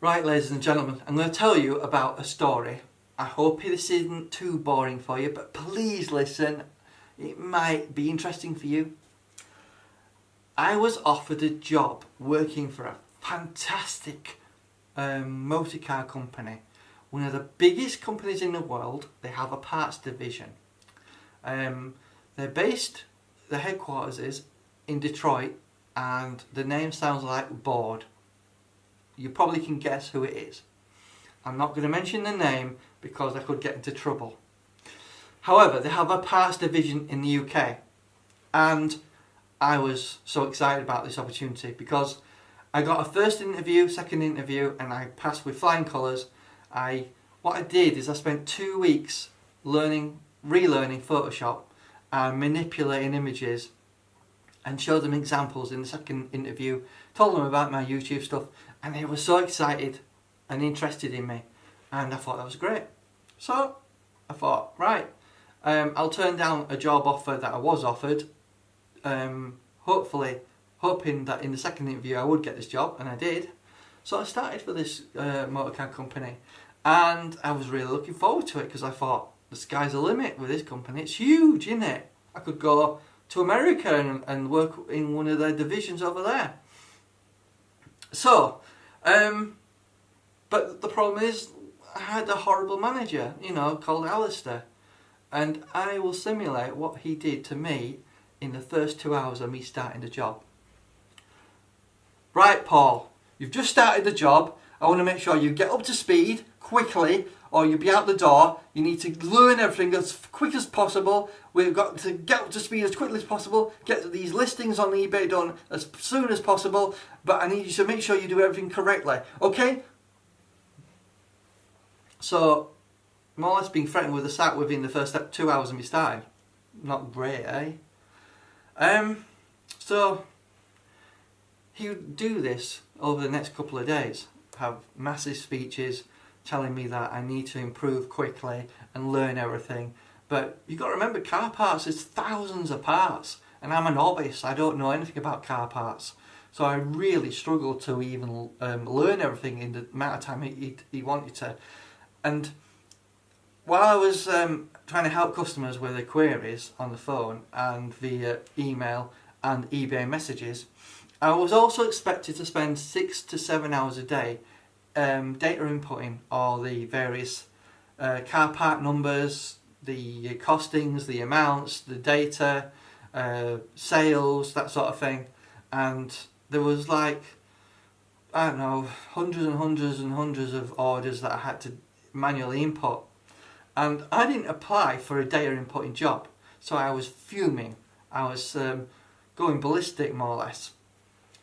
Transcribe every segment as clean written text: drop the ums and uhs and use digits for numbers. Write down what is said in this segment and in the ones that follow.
Right, ladies and gentlemen, I'm going to tell you about a story. I hope this isn't too boring for you, but please listen. It might be interesting for you. I was offered a job working for a fantastic motor car company. One of the biggest companies in the world. They have a parts division. They're based, the headquarters is in Detroit, and the name sounds like bored. You probably can guess who it is. I'm not going to mention the name because I could get into trouble. However, they have a parts division in the UK, and I was so excited about this opportunity because I got a first interview, second interview, and I passed with flying colours. What I did is I spent 2 weeks relearning Photoshop and manipulating images, and showed them examples in the second interview, told them about my YouTube stuff, and they were so excited and interested in me, and I thought that was great. So I thought, right, I'll turn down a job offer that I was offered, hopefully hoping that in the second interview I would get this job, and I did. So I started for this motorcar company, and I was really looking forward to it because I thought, the sky's the limit with this company. It's huge, isn't it? I could go to America and work in one of their divisions over there. So, but the problem is, I had a horrible manager, called Alistair, and I will simulate what he did to me in the first 2 hours of me starting the job. Right, Paul, you've just started the job. I want to make sure you get up to speed quickly, or you'll be out the door. You need to learn everything as quick as possible. We've got to get up to speed as quickly as possible, get these listings on eBay done as soon as possible, but I need you to make sure you do everything correctly, okay? So, more or less being threatened with a sack within the first 2 hours of me starting. Not great, eh? So, he would do this over the next couple of days, have massive speeches telling me that I need to improve quickly and learn everything. But you've got to remember, car parts is thousands of parts, and I'm a novice. I don't know anything about car parts, so I really struggled to even learn everything in the amount of time he wanted to. And while I was trying to help customers with their queries on the phone and via email and eBay messages, I was also expected to spend 6 to 7 hours a day data inputting all the various car part numbers, the costings, the amounts, the data, sales, that sort of thing. And there was like, I don't know, hundreds and hundreds and hundreds of orders that I had to manually input. And I didn't apply for a data inputting job, so I was fuming. I was going ballistic, more or less.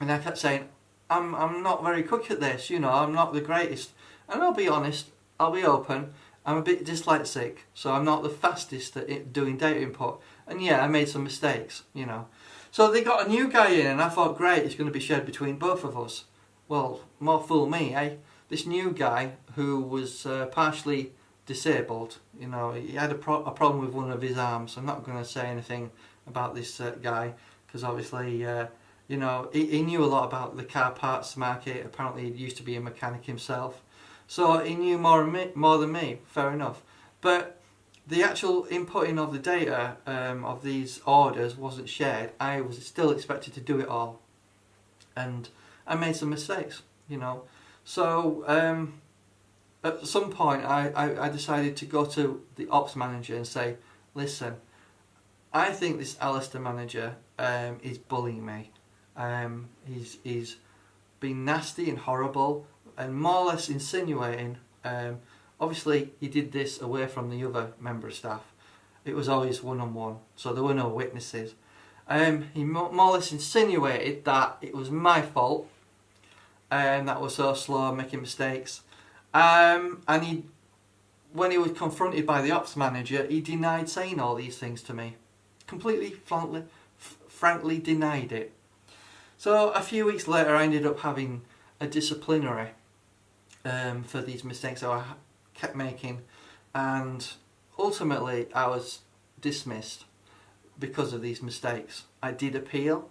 And I kept saying, I'm not very quick at this, I'm not the greatest. And I'll be honest, I'll be open, I'm a bit dyslexic, so I'm not the fastest at doing data input. And yeah, I made some mistakes, So they got a new guy in, and I thought, great, it's going to be shared between both of us. Well, more fool me, eh? This new guy, who was partially disabled, he had a problem with one of his arms. I'm not going to say anything about this guy, because obviously, he knew a lot about the car parts market. Apparently he used to be a mechanic himself. So he knew more than me, fair enough. But the actual inputting of the data of these orders wasn't shared. I was still expected to do it all. And I made some mistakes, So at some point I decided to go to the ops manager and say, listen, I think this Alistair manager is bullying me. He's been nasty and horrible and more or less insinuating. Obviously he did this away from the other member of staff. It was always one-on-one, so there were no witnesses. He more or less insinuated that it was my fault, and that I was so slow, making mistakes. And when he was confronted by the ops manager, he denied saying all these things to me. Completely, frankly denied it. So a few weeks later I ended up having a disciplinary for these mistakes that I kept making, and ultimately I was dismissed because of these mistakes. I did appeal,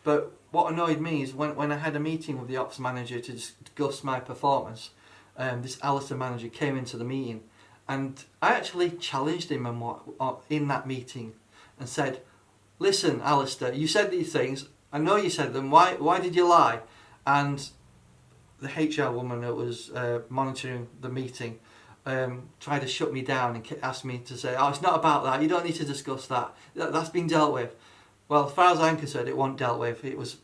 But what annoyed me is when I had a meeting with the ops manager to discuss my performance, this Alistair manager came into the meeting, and I actually challenged him in that meeting and said, listen, Alistair, you said these things, I know you said them, why did you lie? And the HR woman that was monitoring the meeting tried to shut me down and asked me to say, oh, it's not about that, you don't need to discuss that, that's been dealt with. Well, as far as I'm concerned, it wasn't dealt with. It was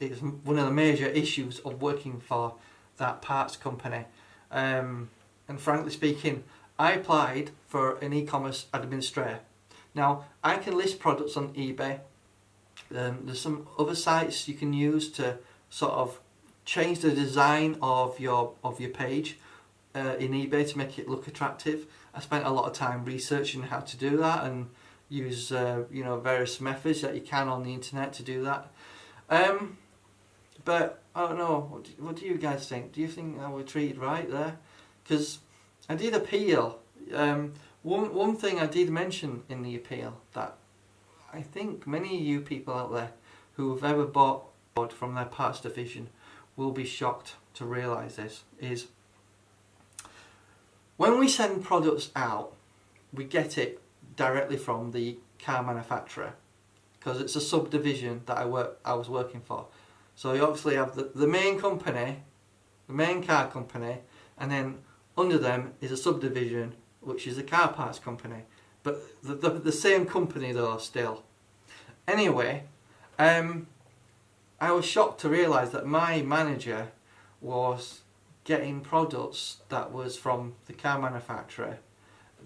one of the major issues of working for that parts company. And frankly speaking, I applied for an e-commerce administrator. Now, I can list products on eBay. There's some other sites you can use to sort of change the design of your page in eBay to make it look attractive. I spent a lot of time researching how to do that and use various methods that you can on the internet to do that. But I don't know, what do you guys think? Do you think I was treated right there? Because I did appeal. One thing I did mention in the appeal that I think many of you people out there who have ever bought from their parts division will be shocked to realise this, is when we send products out, we get it directly from the car manufacturer, because it's a subdivision that I was working for. So you obviously have the main company, the main car company, and then under them is a subdivision which is a car parts company, but the same company though still. Anyway, I was shocked to realise that my manager was getting products that was from the car manufacturer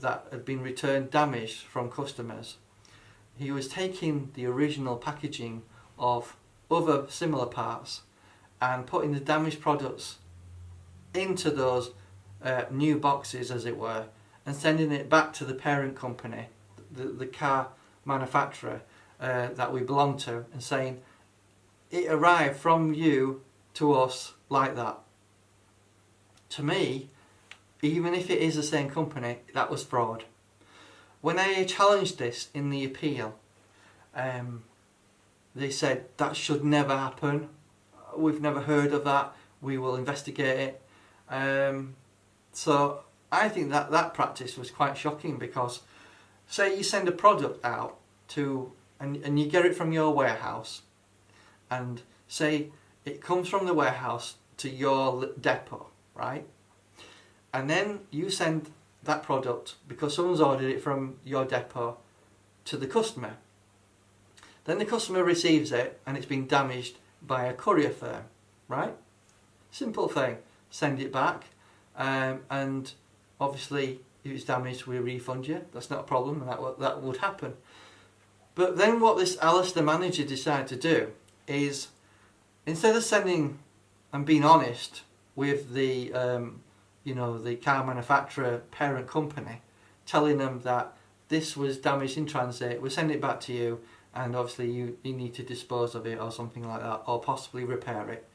that had been returned damaged from customers. He was taking the original packaging of other similar parts and putting the damaged products into those new boxes, as it were, and sending it back to the parent company, the car manufacturer that we belong to, and saying it arrived from you to us like that. To me, even if it is the same company, that was fraud. When I challenged this in the appeal, they said that should never happen. We've never heard of that. We will investigate it. So I think that practice was quite shocking, because say you send a product out to and you get it from your warehouse, and say it comes from the warehouse to your depot, right? And then you send that product, because someone's ordered it from your depot, to the customer. Then the customer receives it and it's been damaged by a courier firm, right? Simple thing. Send it back, and obviously if it's damaged we refund you. That's not a problem, and that would happen. But then what this Alistair manager decided to do is, instead of sending and being honest with the the car manufacturer parent company, telling them that this was damaged in transit, we'll send it back to you, and obviously you need to dispose of it or something like that, or possibly repair it.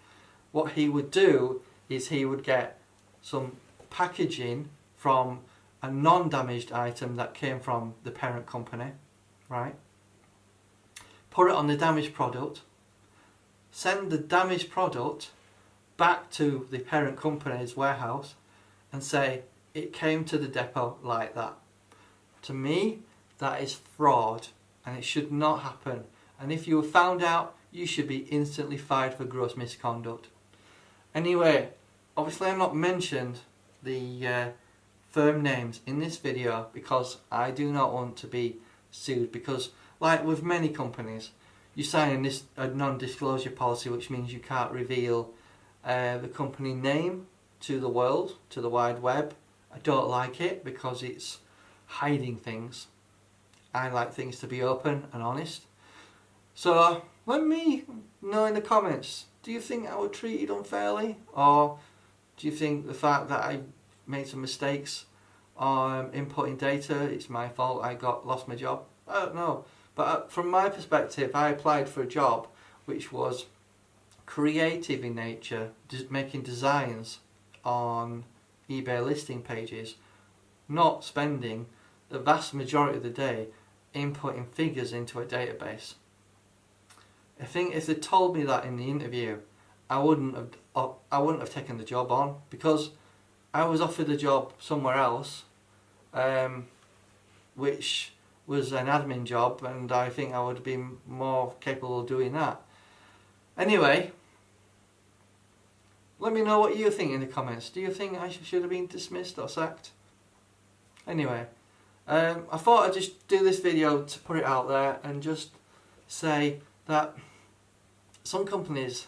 What he would do is he would get some packaging from a non-damaged item that came from the parent company, right? Put it on the damaged product, send the damaged product back to the parent company's warehouse and say it came to the depot like that. To me, that is fraud, and it should not happen. And if you were found out, you should be instantly fired for gross misconduct. Anyway, obviously I've not mentioned the firm names in this video because I do not want to be sued, because like with many companies, you sign a non-disclosure policy, which means you can't reveal the company name to the world, to the wide web. I don't like it because it's hiding things. I like things to be open and honest. So let me know in the comments, do you think I was treated unfairly? Or do you think the fact that I made some mistakes on inputting data, it's my fault, I lost my job? I don't know. But from my perspective, I applied for a job which was creative in nature, making designs on eBay listing pages, not spending the vast majority of the day inputting figures into a database. I think if they told me that in the interview, I wouldn't have taken the job on, because I was offered a job somewhere else, which was an admin job, and I think I would have been more capable of doing that. Anyway, let me know what you think in the comments. Do you think I should have been dismissed or sacked? Anyway, I thought I'd just do this video to put it out there and just say that some companies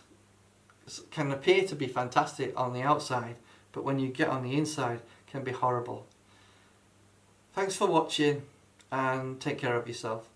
can appear to be fantastic on the outside, but when you get on the inside, can be horrible. Thanks for watching, and take care of yourself.